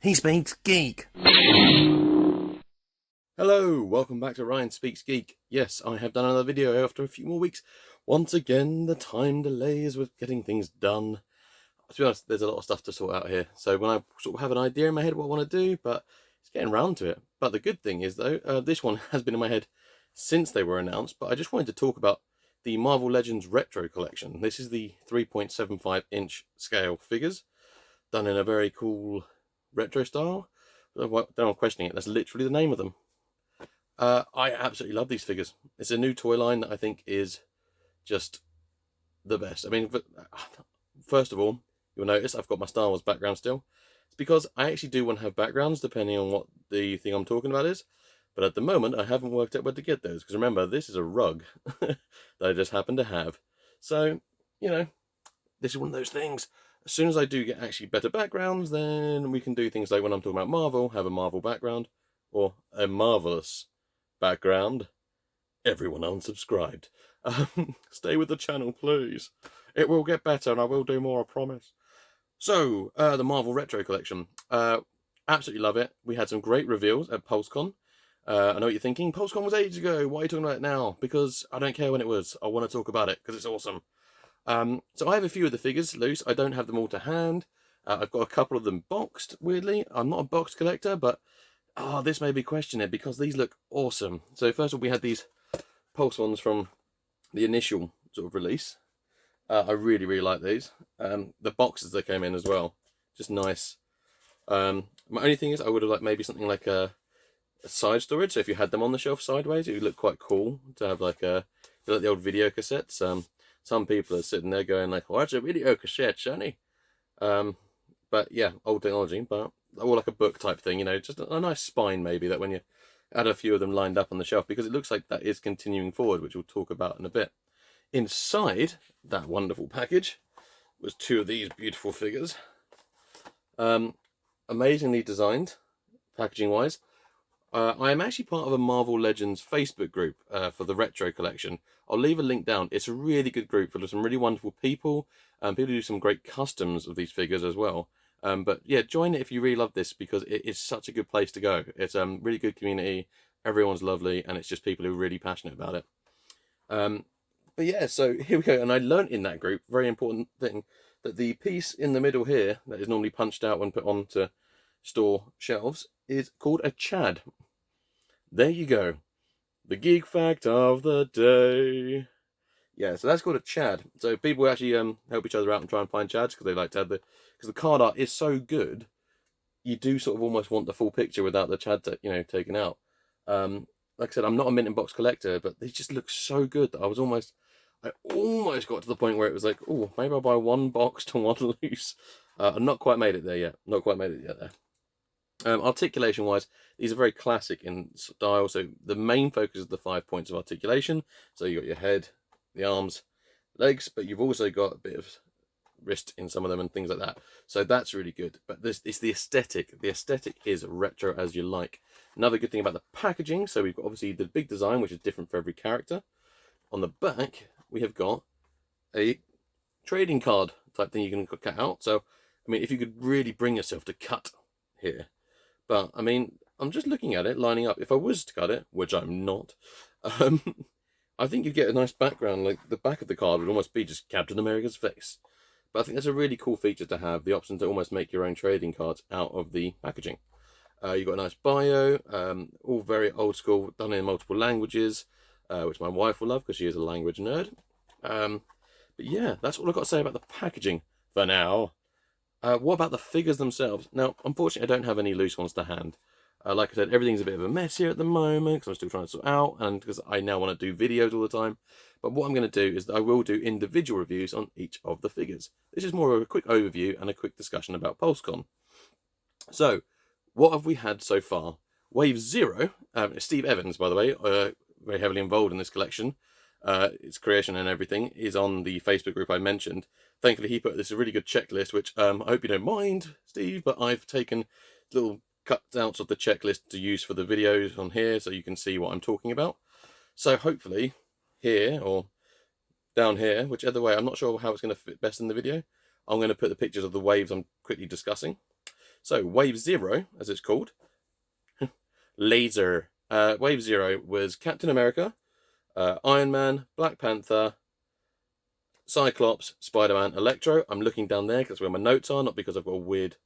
He speaks geek. Hello, welcome back to Ryan Speaks Geek. Yes, I have done another video after a few more weeks. Once again, the time delays with getting things done. To be honest, there's a lot of stuff to sort out here. So when I sort of have an idea in my head what I want to do, but it's getting around to it. But the good thing is though, this one has been in my head since they were announced, but I just wanted to talk about the Marvel Legends Retro Collection. This is the 3.75-inch scale figures, done in a very cool retro style. Don't question it, that's literally the name of them. I absolutely love these figures. It's a new toy line that I think is just the best. I mean, first of all, you'll notice I've got my Star Wars background still. It's because I actually do want to have backgrounds depending on what the thing I'm talking about is. But at the moment, I haven't worked out where to get those. Because remember, this is a rug that I just happen to have. So, you know, this is one of those things. As soon as I do get actually better backgrounds, then we can do things like when I'm talking about Marvel, have a Marvel background. Or a marvelous background. Everyone unsubscribed. Stay with the channel, please. It will get better and I will do more, I promise. So, the Marvel Retro Collection. Absolutely love it. We had some great reveals at PulseCon. I know what you're thinking. PulseCon was ages ago. Why are you talking about it now? Because I don't care when it was. I want to talk about it because it's awesome. So I have a few of the figures loose. I don't have them all to hand. I've got a couple of them boxed, weirdly. I'm not a box collector, but this made me question it because these look awesome. So first of all, we had these Pulse ones from the initial sort of release. I really, really like these. The boxes that came in as well, just nice. My only thing is I would have liked maybe something like a side storage. So if you had them on the shelf sideways, it would look quite cool to have like like the old video cassettes. Some people are sitting there going like, "Oh, it's a video cassette, Sonny." But yeah, old technology, but or like a book type thing, you know, just a nice spine maybe that when you add a few of them lined up on the shelf, because it looks like that is continuing forward, which we'll talk about in a bit. Inside that wonderful package was two of these beautiful figures. Amazingly designed, packaging wise. I am actually part of a Marvel Legends Facebook group for the Retro Collection. I'll leave a link down. It's a really good group full of some really wonderful people. People do some great customs of these figures as well. But yeah, join it if you really love this because it is such a good place to go. It's a really good community. Everyone's lovely, and it's just people who are really passionate about it. But yeah, so here we go. And I learnt in that group, very important thing, that the piece in the middle here that is normally punched out when put onto store shelves is called a Chad. There you go. The geek fact of the day. Yeah, so that's called a Chad. So people actually help each other out and try and find Chads because they like to have because the card art is so good. You do sort of almost want the full picture without the Chad, taken out. Like I said, I'm not a mint and box collector, but they just look so good that I almost got to the point where it was like, oh, maybe I'll buy one box to one loose. I've not quite made it there yet. Not quite made it yet there. Articulation wise, these are very classic in style. So the main focus is the 5 points of articulation. So you got your head, the arms, legs, but you've also got a bit of wrist in some of them and things like that. So that's really good. But this is the aesthetic. The aesthetic is retro as you like. Another good thing about the packaging. So we've got obviously the big design, which is different for every character. On the back, we have got a trading card type thing you can cut out. So, I mean, if you could really bring yourself to cut here. But, I mean, I'm just looking at it, lining up. If I was to cut it, which I'm not, I think you'd get a nice background. Like, the back of the card would almost be just Captain America's face. But I think that's a really cool feature to have, the option to almost make your own trading cards out of the packaging. You've got a nice bio, all very old school, done in multiple languages, which my wife will love because she is a language nerd. But yeah, that's all I've got to say about the packaging for now. What about the figures themselves? Now, unfortunately, I don't have any loose ones to hand. Like I said, everything's a bit of a mess here at the moment because I'm still trying to sort out and because I now want to do videos all the time. But what I'm going to do is that I will do individual reviews on each of the figures. This is more of a quick overview and a quick discussion about PulseCon. So, what have we had so far? Wave 0, Steve Evans, by the way, very heavily involved in this collection. Its creation and everything is on the Facebook group I mentioned. Thankfully, he put this a really good checklist, which I hope you don't mind, Steve, but I've taken little cutouts of the checklist to use for the videos on here so you can see what I'm talking about. So hopefully here or down here, whichever way, I'm not sure how it's going to fit best in the video, I'm going to put the pictures of the waves I'm quickly discussing. So Wave 0, as it's called, laser. Wave 0 was Captain America, Iron Man, Black Panther, Cyclops, Spider-Man, Electro. I'm looking down there because that's where my notes are, not because I've got a weird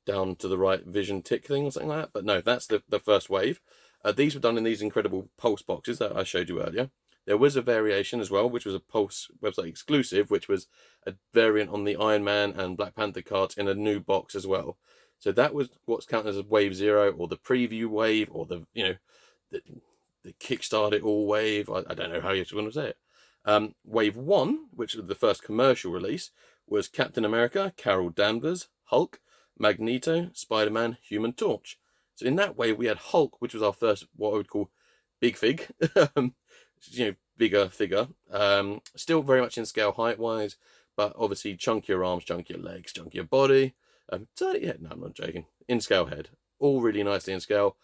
down to the right vision tick thing or something like that. But no, that's the first wave. These were done in these incredible Pulse boxes that I showed you earlier. There was a variation as well, which was a Pulse website exclusive, which was a variant on the Iron Man and Black Panther cards in a new box as well. So that was what's counted as Wave 0, or the preview wave, or the kickstart it all wave. I don't know how you're going to say it. Wave 1, which was the first commercial release, was Captain America, Carol Danvers, Hulk, Magneto, Spider-Man, Human Torch. So in that wave we had Hulk, which was our first, what I would call big fig, bigger figure. Still very much in scale height-wise, but obviously chunkier arms, chunkier legs, chunkier body. So yeah, no, I'm not joking. In scale head, all really nicely in scale,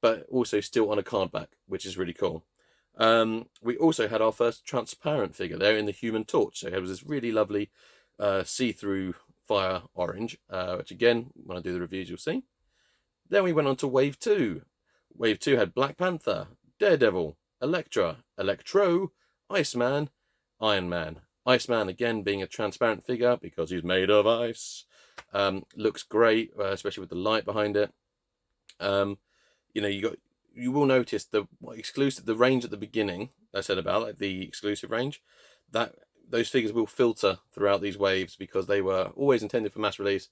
but also still on a card back, which is really cool. We also had our first transparent figure there in the Human Torch. So it was this really lovely see-through fire orange, which again, when I do the reviews, you'll see. Then we went on to Wave 2. Wave 2 had Black Panther, Daredevil, Elektra, Electro, Iceman, Iron Man. Iceman, again, being a transparent figure because he's made of ice. Looks great, especially with the light behind it. You will notice the range at the beginning I said about, like the exclusive range, that those figures will filter throughout these waves because they were always intended for mass release.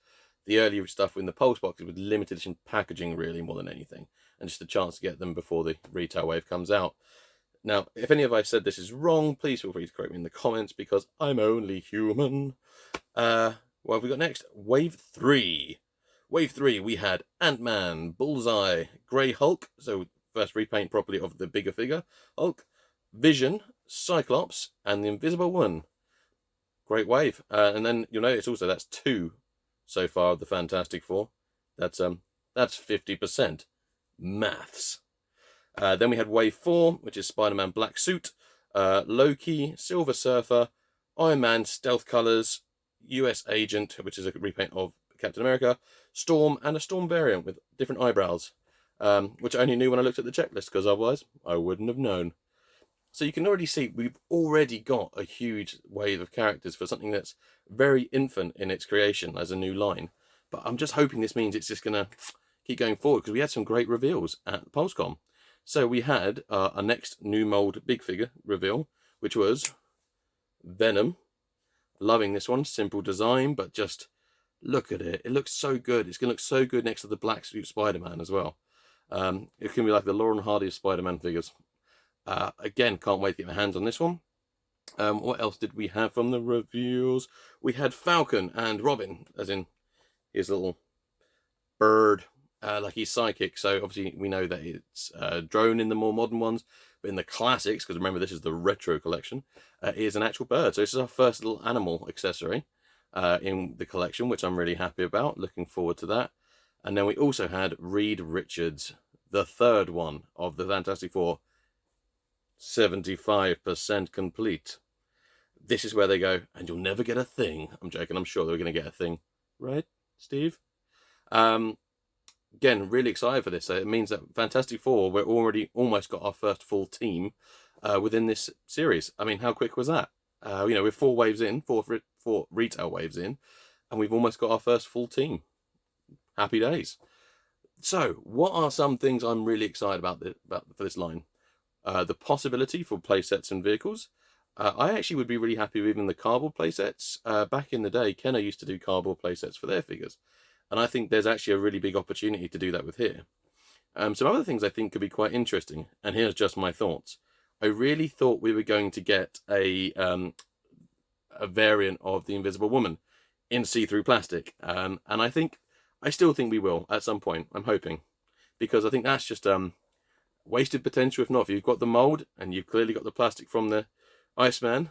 The earlier stuff in the Pulse boxes was limited edition packaging, really, more than anything, and just a chance to get them before the retail wave comes out. Now, if any of I said this is wrong, please feel free to correct me in the comments because I'm only human. What have we got next? Wave 3. Wave 3, we had Ant-Man, Bullseye, Grey Hulk, so first repaint properly of the bigger figure, Hulk, Vision, Cyclops, and the Invisible Woman. Great wave. And then you'll notice also that's 2 so far of the Fantastic Four. That's 50%. Maths. Then we had Wave 4, which is Spider-Man Black Suit, Loki, Silver Surfer, Iron Man Stealth Colors, US Agent, which is a repaint of Captain America, Storm, and a Storm variant with different eyebrows, which I only knew when I looked at the checklist, because otherwise I wouldn't have known. So you can already see we've already got a huge wave of characters for something that's very infant in its creation as a new line. But I'm just hoping this means it's just going to keep going forward, because we had some great reveals at PulseCon. So we had our next new mold big figure reveal, which was Venom. Loving this one. Simple design, but just look at it. It looks so good. It's going to look so good next to the black suit Spider-Man as well. It can be like the Laurel and Hardy of Spider-Man figures. Again, can't wait to get my hands on this one. What else did we have from the reviews? We had Falcon and Robin, as in his little bird, like he's psychic. So obviously we know that it's drone in the more modern ones, but in the classics, because remember this is the retro collection, it is an actual bird. So this is our first little animal accessory in the collection, which I'm really happy about. Looking forward to that. And then we also had Reed Richards, the third one of the Fantastic Four. 75% complete. This is where they go, and you'll never get a thing. I'm joking, I'm sure they're going to get a thing. Right, Steve? Again, really excited for this. So it means that Fantastic Four, we're already almost got our first full team within this series. I mean, how quick was that? We're 4 waves in, four retail waves in, and we've almost got our first full team. Happy days. So, what are some things I'm really excited about for this line? The possibility for playsets and vehicles. I actually would be really happy with even the cardboard playsets. Back in the day, Kenner used to do cardboard playsets for their figures, and I think there's actually a really big opportunity to do that with here. Some other things I think could be quite interesting, and here's just my thoughts. I really thought we were going to get a variant of the Invisible Woman in see-through plastic, and I still think we will at some point. I'm hoping, because I think that's just wasted potential. If not, if you've got the mold and you've clearly got the plastic from the Iceman,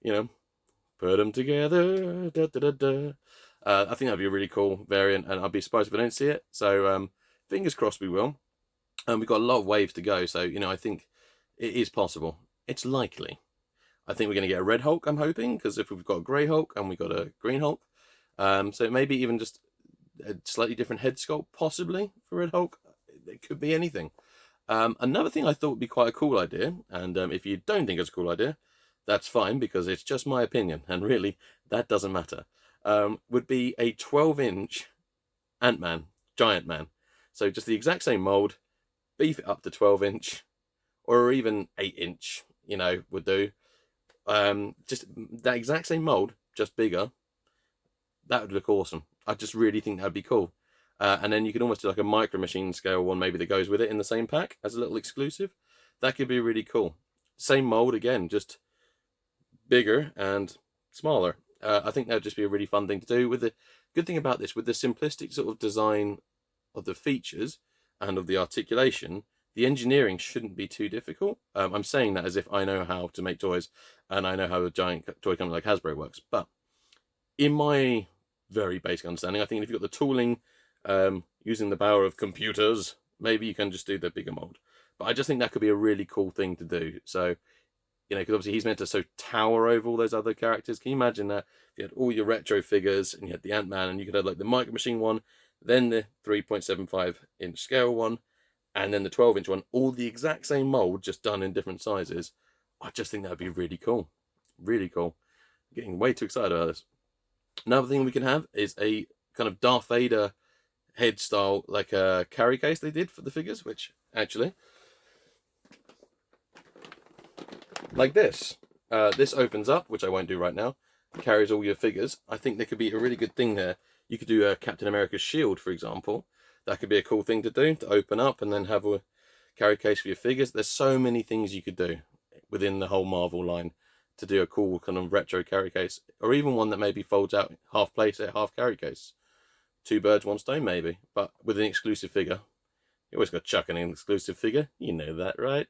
put them together. Da, da, da, da. I think that'd be a really cool variant, and I'd be surprised if I don't see it. So fingers crossed we will. And we've got a lot of waves to go, so I think it is possible. It's likely. I think we're going to get a red Hulk, I'm hoping, because if we've got a grey Hulk and we've got a green Hulk, so maybe even just a slightly different head sculpt, possibly, for Red Hulk. It could be anything. Another thing I thought would be quite a cool idea, and if you don't think it's a cool idea, that's fine, because it's just my opinion, and really, that doesn't matter, would be a 12-inch Ant-Man, Giant Man. So just the exact same mold, beef it up to 12-inch, or even 8-inch, would do. Just that exact same mold, just bigger. That would look awesome. I just really think that would be cool. And then you could almost do like a micro machine scale one, maybe, that goes with it in the same pack as a little exclusive. That could be really cool. Same mold again, just bigger and smaller. I think that would just be a really fun thing to do. With the good thing about this, with the simplistic sort of design of the features and of the articulation, the engineering shouldn't be too difficult. I'm saying that as if I know how to make toys and I know how a giant toy company like Hasbro works. But in my very basic understanding, I think if you've got the tooling, using the power of computers, maybe you can just do the bigger mold. But I just think that could be a really cool thing to do. So, because obviously he's meant to so tower over all those other characters. Can you imagine that if you had all your retro figures and you had the Ant-Man, and you could have like the Micro Machine one, then the 3.75-inch scale one, and then the 12-inch one, all the exact same mold, just done in different sizes? I just think that would be really cool. Really cool. I'm getting way too excited about this. Another thing we can have is a kind of Darth Vader head style, like a carry case they did for the figures, which actually, like this. This opens up, which I won't do right now, carries all your figures. I think there could be a really good thing there. You could do a Captain America's shield, for example. That could be a cool thing to do, to open up and then have a carry case for your figures. There's so many things you could do within the whole Marvel line to do a cool kind of retro carry case, or even one that maybe folds out, half playset, half carry case. 2 birds, 1 stone, maybe, but with an exclusive figure. You always got to chuck in an exclusive figure, you know that, right?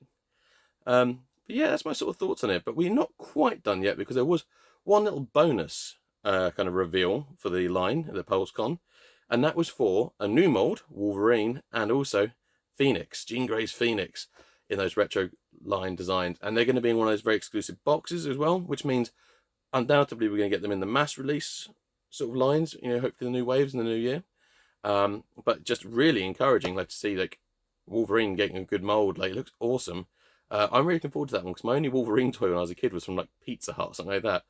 But yeah, that's my sort of thoughts on it. But we're not quite done yet, because there was one little bonus kind of reveal for the line at the PulseCon, and that was for a new mold, Wolverine, and also Phoenix, Jean Grey's Phoenix, in those retro line designs. And they're going to be in one of those very exclusive boxes as well, which means undoubtedly we're going to get them in the mass release sort of lines, hopefully the new waves in the new year. But just really encouraging, like, to see like Wolverine getting a good mold. Like, it looks awesome. I'm really looking forward to that one, because my only Wolverine toy when I was a kid was from like Pizza Hut or something like that,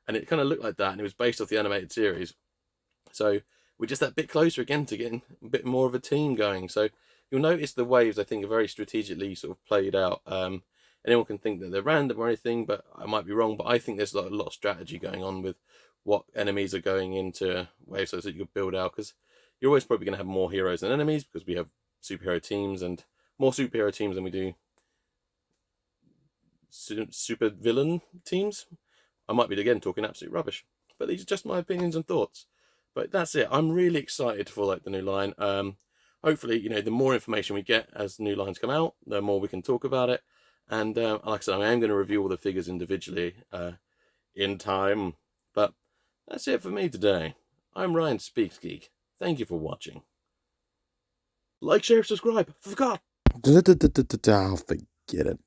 and it kind of looked like that, and it was based off the animated series. So we're just that bit closer again to getting a bit more of a team going. So you'll notice the waves, I think, are very strategically sort of played out. Anyone can think that they're random or anything, but I might be wrong. But I think there's a lot of strategy going on with what enemies are going into waves, so that you can build out, because you're always probably going to have more heroes than enemies, because we have superhero teams, and more superhero teams than we do super villain teams. I might be again talking absolute rubbish, but these are just my opinions and thoughts. But that's it. I'm really excited for like the new line. Hopefully, the more information we get as new lines come out, the more we can talk about it. And like I said, I am going to review all the figures individually in time. But that's it for me today. I'm Ryan Speaks Geek. Thank you for watching. Like, share, subscribe. Forgot. I'll forget it.